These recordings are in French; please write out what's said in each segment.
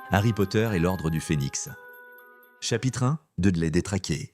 Harry Potter et l'Ordre du Phénix. Chapitre 1. Dudley détraqué.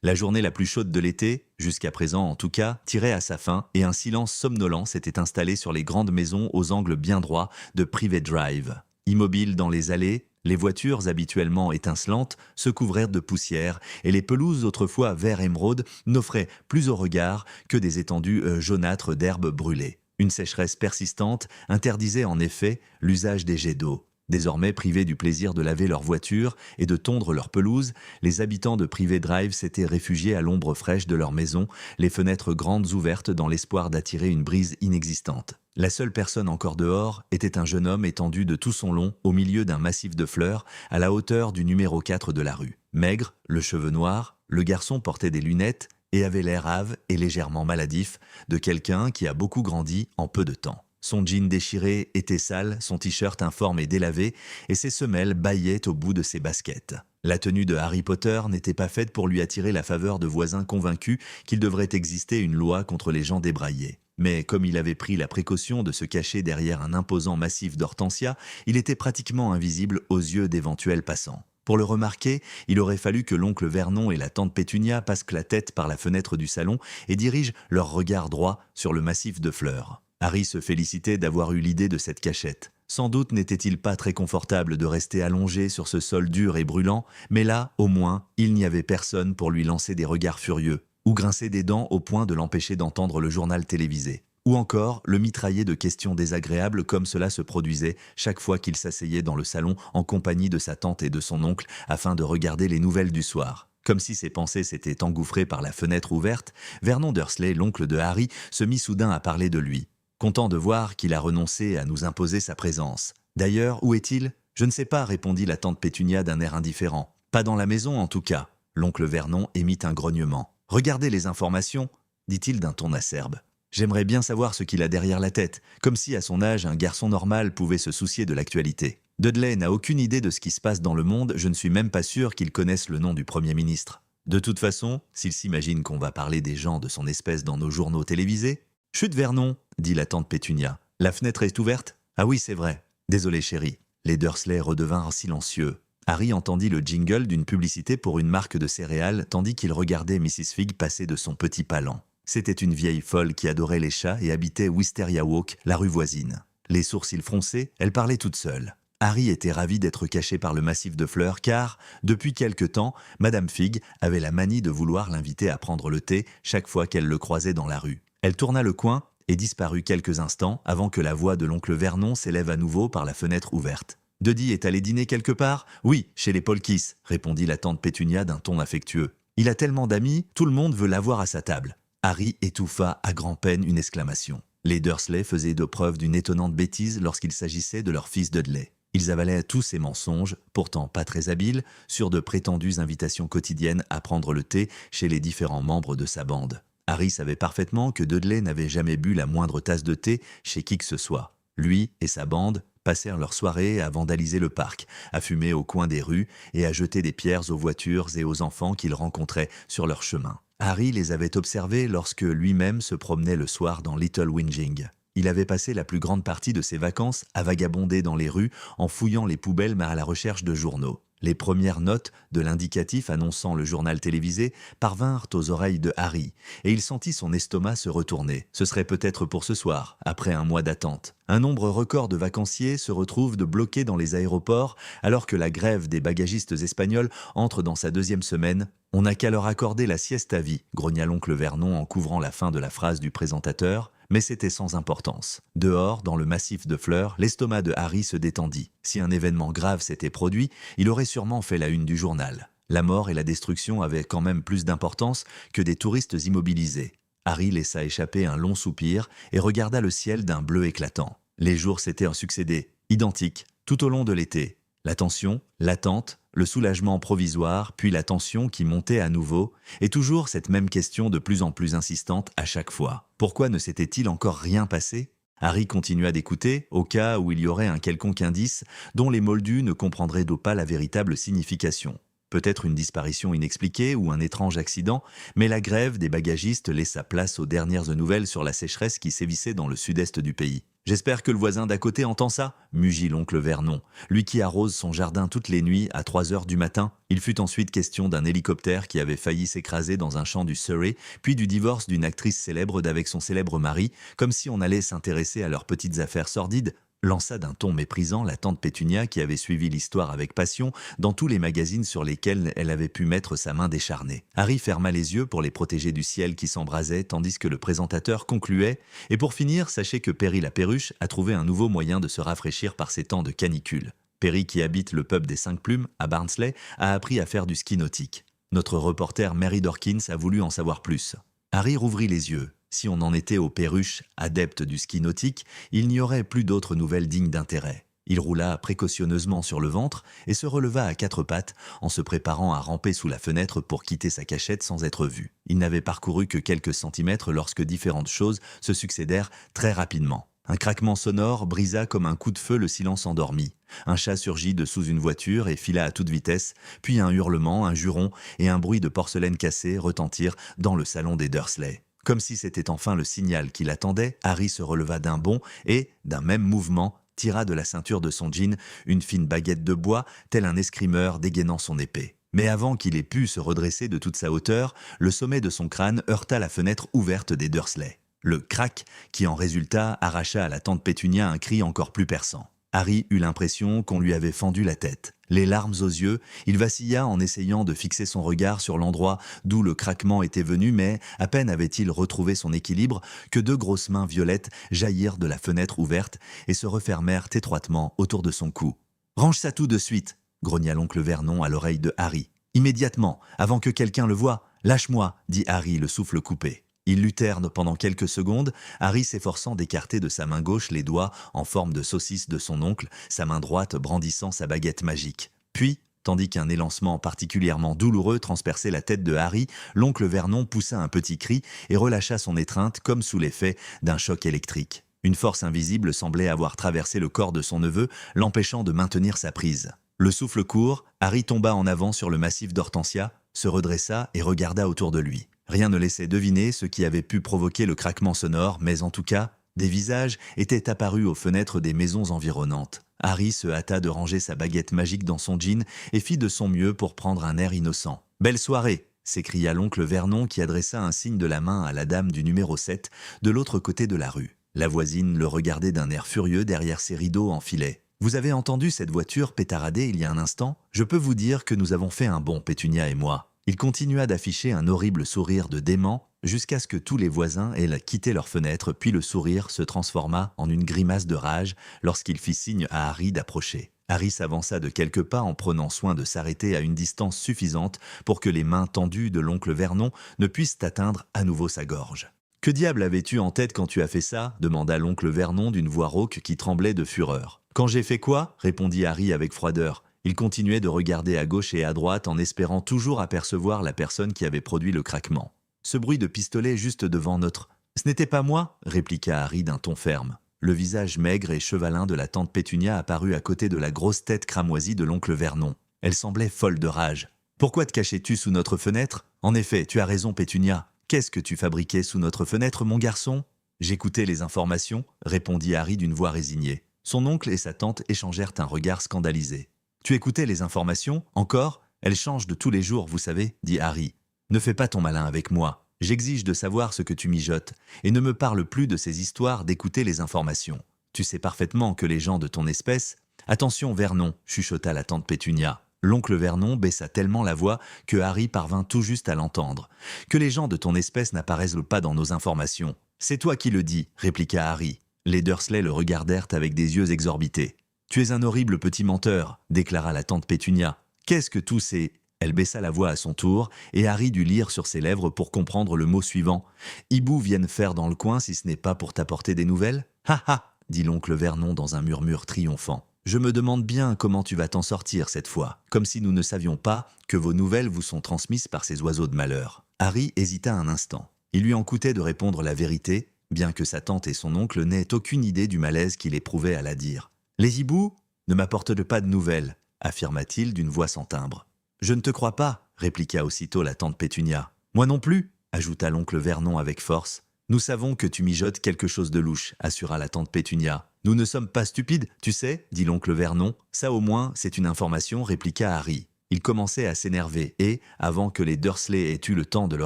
La journée la plus chaude de l'été, jusqu'à présent en tout cas, tirait à sa fin et un silence somnolent s'était installé sur les grandes maisons aux angles bien droits de Privet Drive. Immobiles dans les allées, les voitures habituellement étincelantes se couvrirent de poussière et les pelouses autrefois vert émeraude n'offraient plus au regard que des étendues jaunâtres d'herbes brûlées. Une sécheresse persistante interdisait en effet l'usage des jets d'eau. Désormais privés du plaisir de laver leurs voitures et de tondre leurs pelouses, les habitants de Privet Drive s'étaient réfugiés à l'ombre fraîche de leur maison, les fenêtres grandes ouvertes dans l'espoir d'attirer une brise inexistante. La seule personne encore dehors était un jeune homme étendu de tout son long au milieu d'un massif de fleurs à la hauteur du numéro 4 de la rue. Maigre, le cheveu noir, le garçon portait des lunettes et avait l'air hâve et légèrement maladif de quelqu'un qui a beaucoup grandi en peu de temps. Son jean déchiré était sale, son t-shirt informe et délavé, et ses semelles bâillaient au bout de ses baskets. La tenue de Harry Potter n'était pas faite pour lui attirer la faveur de voisins convaincus qu'il devrait exister une loi contre les gens débraillés. Mais comme il avait pris la précaution de se cacher derrière un imposant massif d'hortensias, il était pratiquement invisible aux yeux d'éventuels passants. Pour le remarquer, il aurait fallu que l'oncle Vernon et la tante Pétunia passent la tête par la fenêtre du salon et dirigent leur regard droit sur le massif de fleurs. Harry se félicitait d'avoir eu l'idée de cette cachette. Sans doute n'était-il pas très confortable de rester allongé sur ce sol dur et brûlant, mais là, au moins, il n'y avait personne pour lui lancer des regards furieux, ou grincer des dents au point de l'empêcher d'entendre le journal télévisé, ou encore le mitrailler de questions désagréables comme cela se produisait chaque fois qu'il s'asseyait dans le salon en compagnie de sa tante et de son oncle afin de regarder les nouvelles du soir. Comme si ses pensées s'étaient engouffrées par la fenêtre ouverte, Vernon Dursley, l'oncle de Harry, se mit soudain à parler de lui. Content de voir qu'il a renoncé à nous imposer sa présence. D'ailleurs, où est-il ? Je ne sais pas, répondit la tante Pétunia d'un air indifférent. Pas dans la maison, en tout cas. L'oncle Vernon émit un grognement. Regardez les informations, dit-il d'un ton acerbe. J'aimerais bien savoir ce qu'il a derrière la tête, comme si à son âge un garçon normal pouvait se soucier de l'actualité. Dudley n'a aucune idée de ce qui se passe dans le monde, je ne suis même pas sûr qu'il connaisse le nom du Premier ministre. De toute façon, s'il s'imagine qu'on va parler des gens de son espèce dans nos journaux télévisés... Chut Vernon, dit la tante Pétunia. La fenêtre est ouverte ? Ah oui, c'est vrai. Désolé chérie. Les Dursley redevinrent silencieux. Harry entendit le jingle d'une publicité pour une marque de céréales tandis qu'il regardait Mrs. Figg passer de son petit palan. C'était une vieille folle qui adorait les chats et habitait Wisteria Walk, la rue voisine. Les sourcils froncés, elle parlait toute seule. Harry était ravi d'être caché par le massif de fleurs car, depuis quelque temps, Madame Figg avait la manie de vouloir l'inviter à prendre le thé chaque fois qu'elle le croisait dans la rue. Elle tourna le coin et disparut quelques instants avant que la voix de l'oncle Vernon s'élève à nouveau par la fenêtre ouverte. « Duddy est allé dîner quelque part ? Oui, chez les Polkis, répondit la tante Pétunia d'un ton affectueux. Il a tellement d'amis, tout le monde veut l'avoir à sa table. Harry étouffa à grand-peine une exclamation. Les Dursley faisaient de preuve d'une étonnante bêtise lorsqu'il s'agissait de leur fils Dudley. Ils avalaient tous ces mensonges, pourtant pas très habiles, sur de prétendues invitations quotidiennes à prendre le thé chez les différents membres de sa bande. Harry savait parfaitement que Dudley n'avait jamais bu la moindre tasse de thé chez qui que ce soit. Lui et sa bande passèrent leur soirée à vandaliser le parc, à fumer au coin des rues et à jeter des pierres aux voitures et aux enfants qu'ils rencontraient sur leur chemin. Harry les avait observés lorsque lui-même se promenait le soir dans Little Whinging. Il avait passé la plus grande partie de ses vacances à vagabonder dans les rues en fouillant les poubelles mais à la recherche de journaux. Les premières notes de l'indicatif annonçant le journal télévisé parvinrent aux oreilles de Harry, et il sentit son estomac se retourner. Ce serait peut-être pour ce soir, après un mois d'attente. Un nombre record de vacanciers se retrouvent de bloqués dans les aéroports, alors que la grève des bagagistes espagnols entre dans sa 2e semaine. On n'a qu'à leur accorder la sieste à vie, grogna l'oncle Vernon en couvrant la fin de la phrase du présentateur. Mais c'était sans importance. Dehors, dans le massif de fleurs, l'estomac de Harry se détendit. Si un événement grave s'était produit, il aurait sûrement fait la une du journal. La mort et la destruction avaient quand même plus d'importance que des touristes immobilisés. Harry laissa échapper un long soupir et regarda le ciel d'un bleu éclatant. Les jours s'étaient succédé, identiques, tout au long de l'été. La tension, l'attente, le soulagement provisoire, puis la tension qui montait à nouveau, et toujours cette même question de plus en plus insistante à chaque fois. Pourquoi ne s'était-il encore rien passé ? Harry continua d'écouter, au cas où il y aurait un quelconque indice dont les moldus ne comprendraient pas la véritable signification. peut-être une disparition inexpliquée ou un étrange accident, mais la grève des bagagistes laissa place aux dernières nouvelles sur la sécheresse qui sévissait dans le sud-est du pays. J'espère que le voisin d'à côté entend ça, mugit l'oncle Vernon, lui qui arrose son jardin toutes les nuits à 3 heures du matin. Il fut ensuite question d'un hélicoptère qui avait failli s'écraser dans un champ du Surrey, puis du divorce d'une actrice célèbre d'avec son célèbre mari, comme si on allait s'intéresser à leurs petites affaires sordides. Lança d'un ton méprisant la tante Pétunia qui avait suivi l'histoire avec passion dans tous les magazines sur lesquels elle avait pu mettre sa main décharnée. Harry ferma les yeux pour les protéger du ciel qui s'embrasait tandis que le présentateur concluait « Et pour finir, sachez que Perry la perruche a trouvé un nouveau moyen de se rafraîchir par ces temps de canicule. Perry, qui habite le pub des 5 Plumes à Barnsley, a appris à faire du ski nautique. Notre reporter Mary Dorkins a voulu en savoir plus. » Harry rouvrit les yeux. Si on en était aux perruches, adeptes du ski nautique, il n'y aurait plus d'autres nouvelles dignes d'intérêt. Il roula précautionneusement sur le ventre et se releva à 4 pattes en se préparant à ramper sous la fenêtre pour quitter sa cachette sans être vu. Il n'avait parcouru que quelques centimètres lorsque différentes choses se succédèrent très rapidement. Un craquement sonore brisa comme un coup de feu le silence endormi. Un chat surgit de sous une voiture et fila à toute vitesse, puis un hurlement, un juron et un bruit de porcelaine cassée retentirent dans le salon des Dursley. Comme si c'était enfin le signal qu'il attendait, Harry se releva d'un bond et, d'un même mouvement, tira de la ceinture de son jean une fine baguette de bois, tel un escrimeur dégainant son épée. Mais avant qu'il ait pu se redresser de toute sa hauteur, le sommet de son crâne heurta la fenêtre ouverte des Dursley. Le crac qui en résulta arracha à la tante Pétunia un cri encore plus perçant. Harry eut l'impression qu'on lui avait fendu la tête. Les larmes aux yeux, il vacilla en essayant de fixer son regard sur l'endroit d'où le craquement était venu, mais à peine avait-il retrouvé son équilibre que 2 grosses mains violettes jaillirent de la fenêtre ouverte et se refermèrent étroitement autour de son cou. « Range ça tout de suite !» grogna l'oncle Vernon à l'oreille de Harry. « Immédiatement, avant que quelqu'un le voie. Lâche-moi !» dit Harry, le souffle coupé. Ils luttèrent pendant quelques secondes, Harry s'efforçant d'écarter de sa main gauche les doigts en forme de saucisse de son oncle, sa main droite brandissant sa baguette magique. Puis, tandis qu'un élancement particulièrement douloureux transperçait la tête de Harry, l'oncle Vernon poussa un petit cri et relâcha son étreinte comme sous l'effet d'un choc électrique. Une force invisible semblait avoir traversé le corps de son neveu, l'empêchant de maintenir sa prise. Le souffle court, Harry tomba en avant sur le massif d'Hortensia, se redressa et regarda autour de lui. Rien ne laissait deviner ce qui avait pu provoquer le craquement sonore, mais en tout cas, des visages étaient apparus aux fenêtres des maisons environnantes. Harry se hâta de ranger sa baguette magique dans son jean et fit de son mieux pour prendre un air innocent. « Belle soirée !» s'écria l'oncle Vernon qui adressa un signe de la main à la dame du numéro 7 de l'autre côté de la rue. La voisine le regardait d'un air furieux derrière ses rideaux en filet. « Vous avez entendu cette voiture pétarader il y a un instant ? Je peux vous dire que nous avons fait un bond, Pétunia et moi. » Il continua d'afficher un horrible sourire de dément jusqu'à ce que tous les voisins aient quitté leur fenêtre, puis le sourire se transforma en une grimace de rage lorsqu'il fit signe à Harry d'approcher. Harry s'avança de quelques pas en prenant soin de s'arrêter à une distance suffisante pour que les mains tendues de l'oncle Vernon ne puissent atteindre à nouveau sa gorge. « Que diable avais-tu en tête quand tu as fait ça ?» demanda l'oncle Vernon d'une voix rauque qui tremblait de fureur. « Quand j'ai fait quoi ?» répondit Harry avec froideur. Il continuait de regarder à gauche et à droite en espérant toujours apercevoir la personne qui avait produit le craquement. Ce bruit de pistolet juste devant notre... « Ce n'était pas moi !» répliqua Harry d'un ton ferme. Le visage maigre et chevalin de la tante Pétunia apparut à côté de la grosse tête cramoisie de l'oncle Vernon. Elle semblait folle de rage. « Pourquoi te cachais-tu sous notre fenêtre ? En effet, tu as raison, Pétunia. Qu'est-ce que tu fabriquais sous notre fenêtre, mon garçon ?» « J'écoutais les informations, » répondit Harry d'une voix résignée. Son oncle et sa tante échangèrent un regard scandalisé. « Tu écoutais les informations ? Encore ? Elles changent de tous les jours, vous savez, » dit Harry. « Ne fais pas ton malin avec moi. J'exige de savoir ce que tu mijotes, et ne me parle plus de ces histoires d'écouter les informations. Tu sais parfaitement que les gens de ton espèce... » « Attention, Vernon, » chuchota la tante Pétunia. L'oncle Vernon baissa tellement la voix que Harry parvint tout juste à l'entendre. « Que les gens de ton espèce n'apparaissent pas dans nos informations. »« C'est toi qui le dis, » répliqua Harry. Les Dursley le regardèrent avec des yeux exorbités. « Tu es un horrible petit menteur, » déclara la tante Pétunia. « Qu'est-ce que tous ces... » Elle baissa la voix à son tour, et Harry dut lire sur ses lèvres pour comprendre le mot suivant. « Hibou viennent faire dans le coin si ce n'est pas pour t'apporter des nouvelles ?»« Ha ha !» dit l'oncle Vernon dans un murmure triomphant. « Je me demande bien comment tu vas t'en sortir cette fois, comme si nous ne savions pas que vos nouvelles vous sont transmises par ces oiseaux de malheur. » Harry hésita un instant. Il lui en coûtait de répondre la vérité, bien que sa tante et son oncle n'aient aucune idée du malaise qu'il éprouvait à la dire. « Les hiboux ne m'apportent pas de nouvelles, » affirma-t-il d'une voix sans timbre. Je ne te crois pas, répliqua aussitôt la tante Pétunia. Moi non plus, ajouta l'oncle Vernon avec force. Nous savons que tu mijotes quelque chose de louche, assura la tante Pétunia. Nous ne sommes pas stupides, tu sais, dit l'oncle Vernon. Ça au moins, c'est une information, répliqua Harry. Il commençait à s'énerver et, avant que les Dursley aient eu le temps de le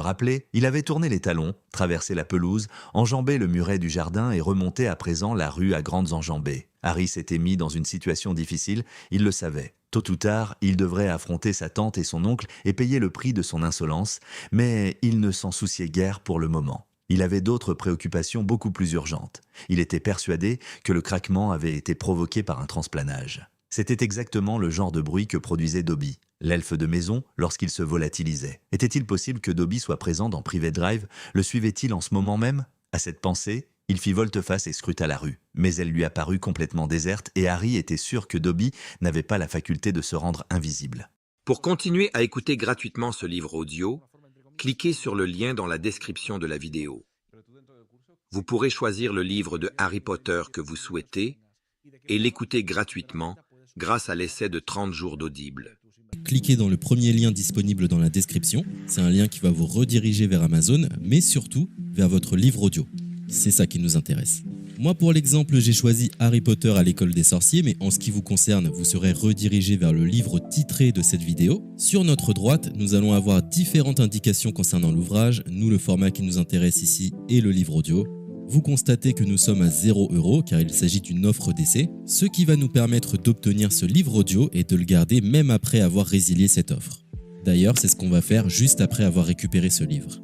rappeler, il avait tourné les talons, traversé la pelouse, enjambé le muret du jardin et remonté à présent la rue à grandes enjambées. Harry s'était mis dans une situation difficile, il le savait. Tôt ou tard, il devrait affronter sa tante et son oncle et payer le prix de son insolence, mais il ne s'en souciait guère pour le moment. Il avait d'autres préoccupations beaucoup plus urgentes. Il était persuadé que le craquement avait été provoqué par un transplanage. C'était exactement le genre de bruit que produisait Dobby, l'elfe de maison, lorsqu'il se volatilisait. Était-il possible que Dobby soit présent dans Private Drive? Le suivait-il en ce moment même? À cette pensée, il fit volte-face et scruta la rue. Mais elle lui apparut complètement déserte et Harry était sûr que Dobby n'avait pas la faculté de se rendre invisible. Pour continuer à écouter gratuitement ce livre audio, cliquez sur le lien dans la description de la vidéo. Vous pourrez choisir le livre de Harry Potter que vous souhaitez et l'écouter gratuitement grâce à l'essai de 30 jours d'Audible. Cliquez dans le premier lien disponible dans la description. C'est un lien qui va vous rediriger vers Amazon, mais surtout vers votre livre audio. C'est ça qui nous intéresse. Moi, pour l'exemple, j'ai choisi Harry Potter à l'école des sorciers, mais en ce qui vous concerne, vous serez redirigé vers le livre titré de cette vidéo. Sur notre droite, nous allons avoir différentes indications concernant l'ouvrage. Nous, le format qui nous intéresse ici est le livre audio. Vous constatez que nous sommes à 0 € car il s'agit d'une offre d'essai, ce qui va nous permettre d'obtenir ce livre audio et de le garder même après avoir résilié cette offre. D'ailleurs, c'est ce qu'on va faire juste après avoir récupéré ce livre.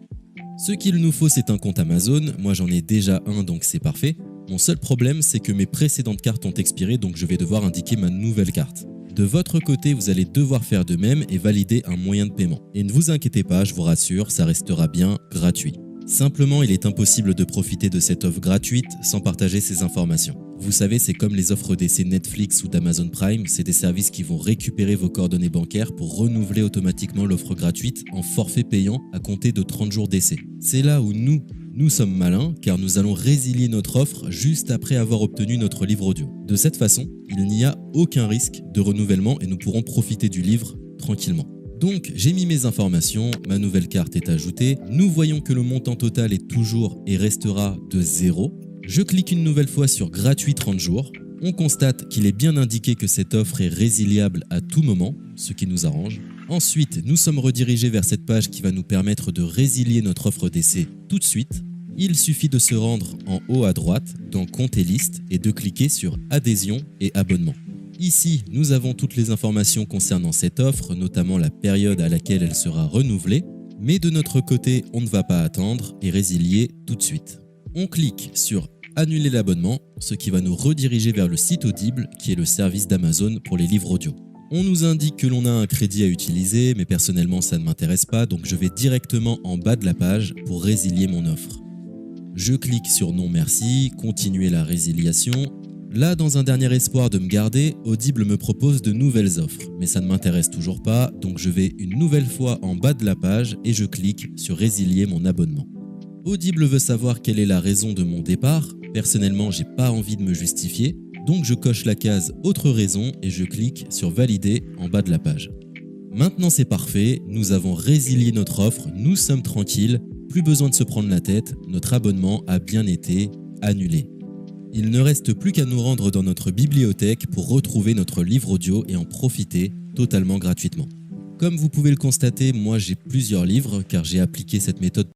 Ce qu'il nous faut, c'est un compte Amazon. Moi, j'en ai déjà un, donc c'est parfait. Mon seul problème, c'est que mes précédentes cartes ont expiré, donc je vais devoir indiquer ma nouvelle carte. De votre côté, vous allez devoir faire de même et valider un moyen de paiement. Et ne vous inquiétez pas, je vous rassure, ça restera bien gratuit. Simplement, il est impossible de profiter de cette offre gratuite sans partager ces informations. Vous savez, c'est comme les offres d'essai Netflix ou d'Amazon Prime, c'est des services qui vont récupérer vos coordonnées bancaires pour renouveler automatiquement l'offre gratuite en forfait payant à compter de 30 jours d'essai. C'est là où nous sommes malins car nous allons résilier notre offre juste après avoir obtenu notre livre audio. De cette façon, il n'y a aucun risque de renouvellement et nous pourrons profiter du livre tranquillement. Donc, j'ai mis mes informations, ma nouvelle carte est ajoutée. Nous voyons que le montant total est toujours et restera de 0. Je clique une nouvelle fois sur gratuit 30 jours. On constate qu'il est bien indiqué que cette offre est résiliable à tout moment, ce qui nous arrange. Ensuite, nous sommes redirigés vers cette page qui va nous permettre de résilier notre offre d'essai tout de suite. Il suffit de se rendre en haut à droite dans Compte et liste et de cliquer sur Adhésion et abonnement. Ici, nous avons toutes les informations concernant cette offre, notamment la période à laquelle elle sera renouvelée. Mais de notre côté, on ne va pas attendre et résilier tout de suite. On clique sur Annuler l'abonnement, ce qui va nous rediriger vers le site Audible, qui est le service d'Amazon pour les livres audio. On nous indique que l'on a un crédit à utiliser, mais personnellement ça ne m'intéresse pas, donc je vais directement en bas de la page pour résilier mon offre. Je clique sur Non merci, continuer la résiliation. Là, dans un dernier espoir de me garder, Audible me propose de nouvelles offres, mais ça ne m'intéresse toujours pas, donc je vais une nouvelle fois en bas de la page et je clique sur Résilier mon abonnement. Audible veut savoir quelle est la raison de mon départ. Personnellement, j'ai pas envie de me justifier, donc je coche la case Autre raison et je clique sur Valider en bas de la page. Maintenant c'est parfait, nous avons résilié notre offre, nous sommes tranquilles, plus besoin de se prendre la tête, notre abonnement a bien été annulé. Il ne reste plus qu'à nous rendre dans notre bibliothèque pour retrouver notre livre audio et en profiter totalement gratuitement. Comme vous pouvez le constater, moi j'ai plusieurs livres car j'ai appliqué cette méthode